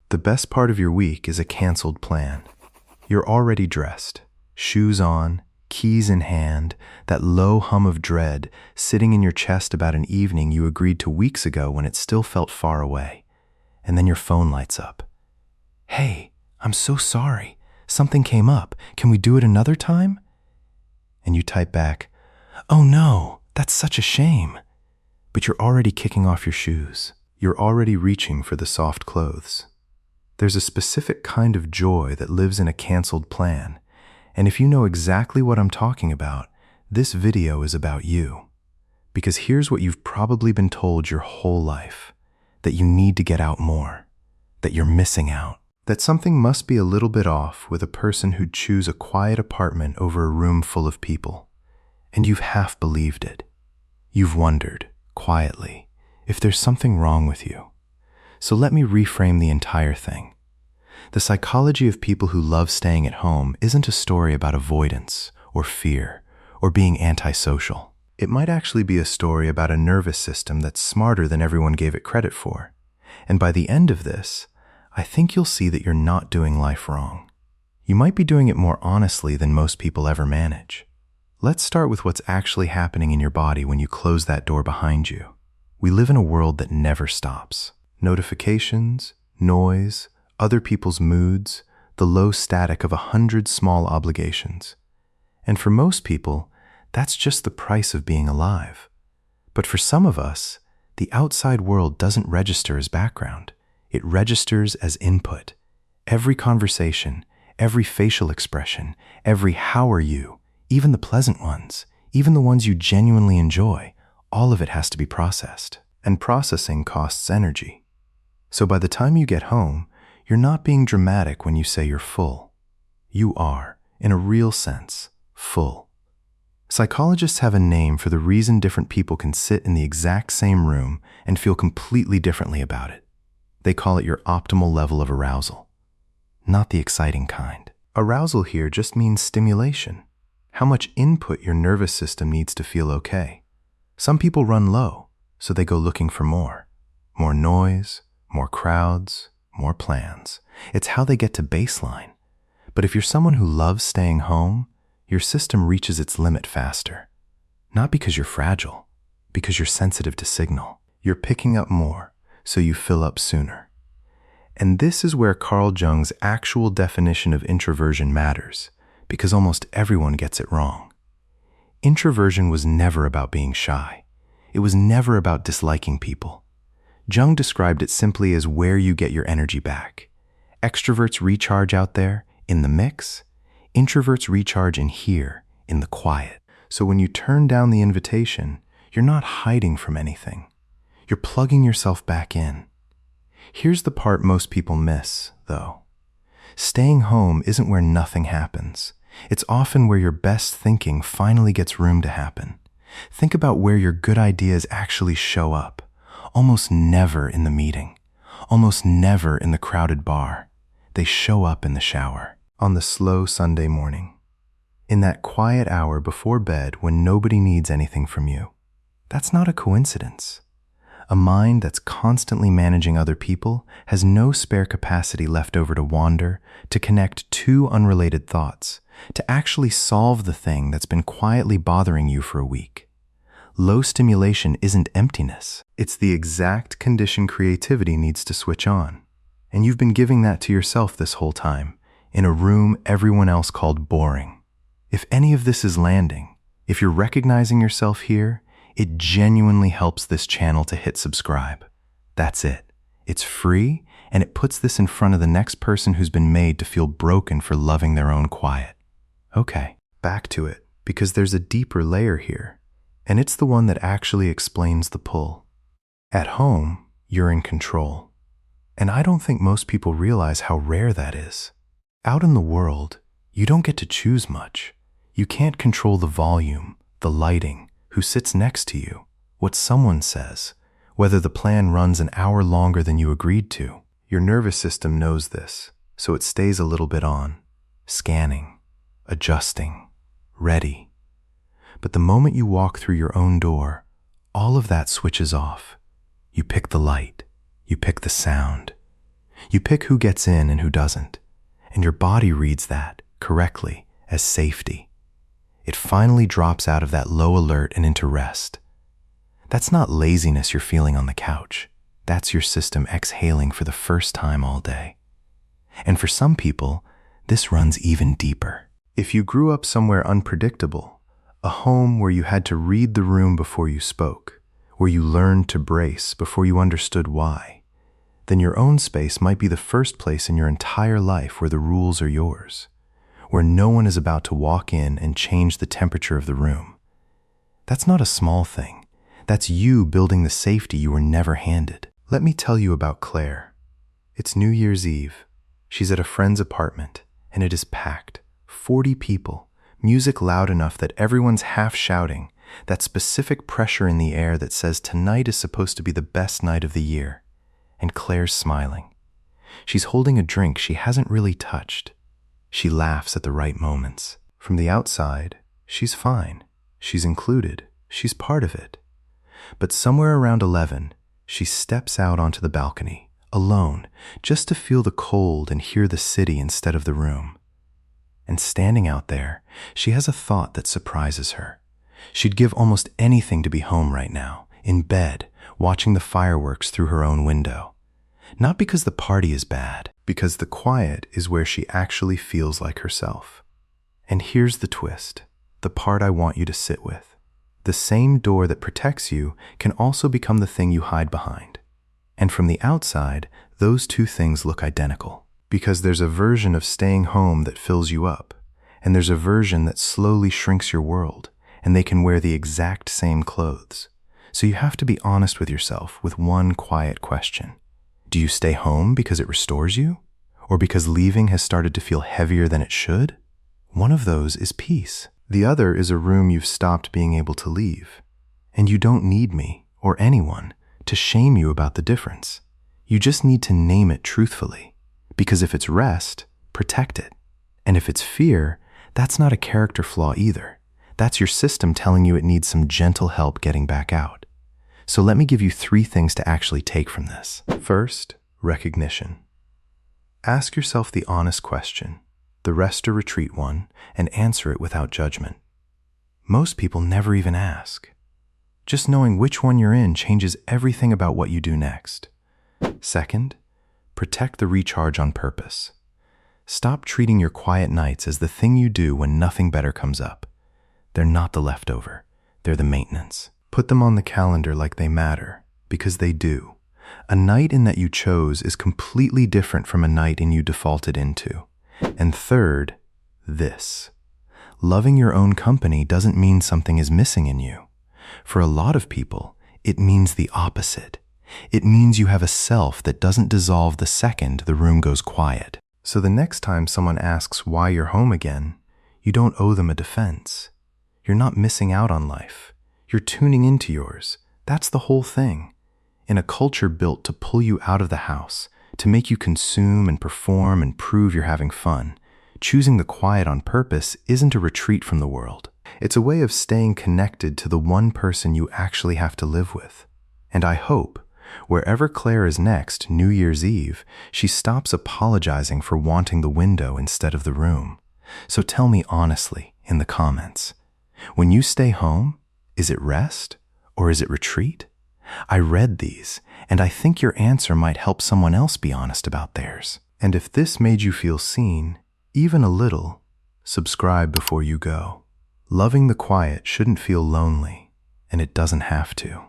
The best part of your week is a canceled plan. You're already dressed, shoes on, keys in hand, that low hum of dread sitting in your chest about an evening you agreed to weeks ago when it still felt far away. And then your phone lights up. "Hey, I'm so sorry. Something came up. Can we do it another time?" And you type back, "Oh no, that's such a shame." But you're already kicking off your shoes. You're already reaching for the soft clothes. There's a specific kind of joy that lives in a canceled plan. And if you know exactly what I'm talking about, this video is about you. Because here's what you've probably been told your whole life: that you need to get out more, that you're missing out, that something must be a little bit off with a person who'd choose a quiet apartment over a room full of people. And you've half believed it. You've wondered, quietly, if there's something wrong with you. So let me reframe the entire thing. The psychology of people who love staying at home isn't a story about avoidance or fear or being antisocial. It might actually be a story about a nervous system that's smarter than everyone gave it credit for. And by the end of this, I think you'll see that you're not doing life wrong. You might be doing it more honestly than most people ever manage. Let's start with what's actually happening in your body when you close that door behind you. We live in a world that never stops. Notifications, noise, other people's moods, the low static of 100 small obligations. And for most people, that's just the price of being alive. But for some of us, the outside world doesn't register as background. It registers as input. Every conversation, every facial expression, every "how are you," even the pleasant ones, even the ones you genuinely enjoy, all of it has to be processed. And processing costs energy. So by the time you get home, you're not being dramatic when you say you're full. You are, in a real sense, full. Psychologists have a name for the reason different people can sit in the exact same room and feel completely differently about it. They call it your optimal level of arousal. Not the exciting kind. Arousal here just means stimulation. How much input your nervous system needs to feel okay. Some people run low, so they go looking for more. More noise, more crowds, more plans. It's how they get to baseline. But if you're someone who loves staying home, your system reaches its limit faster. Not because you're fragile, because you're sensitive to signal. You're picking up more, so you fill up sooner. And this is where Carl Jung's actual definition of introversion matters, because almost everyone gets it wrong. Introversion was never about being shy. It was never about disliking people. Jung described it simply as where you get your energy back. Extroverts recharge out there, in the mix. Introverts recharge in here, in the quiet. So when you turn down the invitation, you're not hiding from anything. You're plugging yourself back in. Here's the part most people miss, though. Staying home isn't where nothing happens. It's often where your best thinking finally gets room to happen. Think about where your good ideas actually show up. Almost never in the meeting. Almost never in the crowded bar. They show up in the shower. On the slow Sunday morning. In that quiet hour before bed when nobody needs anything from you. That's not a coincidence. A mind that's constantly managing other people has no spare capacity left over to wander, to connect two unrelated thoughts, to actually solve the thing that's been quietly bothering you for a week. Low stimulation isn't emptiness. It's the exact condition creativity needs to switch on. And you've been giving that to yourself this whole time, in a room everyone else called boring. If any of this is landing, if you're recognizing yourself here, it genuinely helps this channel to hit subscribe. That's it. It's free, and it puts this in front of the next person who's been made to feel broken for loving their own quiet. Okay, back to it, because there's a deeper layer here. And it's the one that actually explains the pull. At home, you're in control. And I don't think most people realize how rare that is. Out in the world, you don't get to choose much. You can't control the volume, the lighting, who sits next to you, what someone says, whether the plan runs an hour longer than you agreed to. Your nervous system knows this, so it stays a little bit on, scanning, adjusting, ready. But the moment you walk through your own door, all of that switches off. You pick the light. You pick the sound. You pick who gets in and who doesn't, and your body reads that correctly as safety. It finally drops out of that low alert and into rest. That's not laziness you're feeling on the couch. That's your system exhaling for the first time all day. And for some people, this runs even deeper. If you grew up somewhere unpredictable, a home where you had to read the room before you spoke, where you learned to brace before you understood why, then your own space might be the first place in your entire life where the rules are yours, where no one is about to walk in and change the temperature of the room. That's not a small thing. That's you building the safety you were never handed. Let me tell you about Claire. It's New Year's Eve. She's at a friend's apartment, and it is packed. 40 people, music loud enough that everyone's half shouting, that specific pressure in the air that says tonight is supposed to be the best night of the year. And Claire's smiling. She's holding a drink she hasn't really touched. She laughs at the right moments. From the outside, she's fine. She's included. She's part of it. But somewhere around 11, she steps out onto the balcony, alone, just to feel the cold and hear the city instead of the room. And standing out there, she has a thought that surprises her. She'd give almost anything to be home right now, in bed, watching the fireworks through her own window. Not because the party is bad, because the quiet is where she actually feels like herself. And here's the twist, the part I want you to sit with. The same door that protects you can also become the thing you hide behind. And from the outside, those two things look identical. Because there's a version of staying home that fills you up, and there's a version that slowly shrinks your world, and they can wear the exact same clothes. So you have to be honest with yourself with one quiet question. Do you stay home because it restores you? Or because leaving has started to feel heavier than it should? One of those is peace. The other is a room you've stopped being able to leave. And you don't need me, or anyone, to shame you about the difference. You just need to name it truthfully. Because if it's rest, protect it. And if it's fear, that's not a character flaw either. That's your system telling you it needs some gentle help getting back out. So let me give you 3 things to actually take from this. First, recognition. Ask yourself the honest question, the rest or retreat one, and answer it without judgment. Most people never even ask. Just knowing which one you're in changes everything about what you do next. Second, protect the recharge on purpose. Stop treating your quiet nights as the thing you do when nothing better comes up. They're not the leftover. They're the maintenance. Put them on the calendar like they matter, because they do. A night in that you chose is completely different from a night in you defaulted into. And third, this. Loving your own company doesn't mean something is missing in you. For a lot of people, it means the opposite. It means you have a self that doesn't dissolve the second the room goes quiet. So the next time someone asks why you're home again, you don't owe them a defense. You're not missing out on life. You're tuning into yours. That's the whole thing. In a culture built to pull you out of the house, to make you consume and perform and prove you're having fun, choosing the quiet on purpose isn't a retreat from the world. It's a way of staying connected to the one person you actually have to live with. And I hope, wherever Claire is next, New Year's Eve, she stops apologizing for wanting the window instead of the room. So tell me honestly in the comments, when you stay home, is it rest or is it retreat? I read these, and I think your answer might help someone else be honest about theirs. And if this made you feel seen, even a little, subscribe before you go. Loving the quiet shouldn't feel lonely, and it doesn't have to.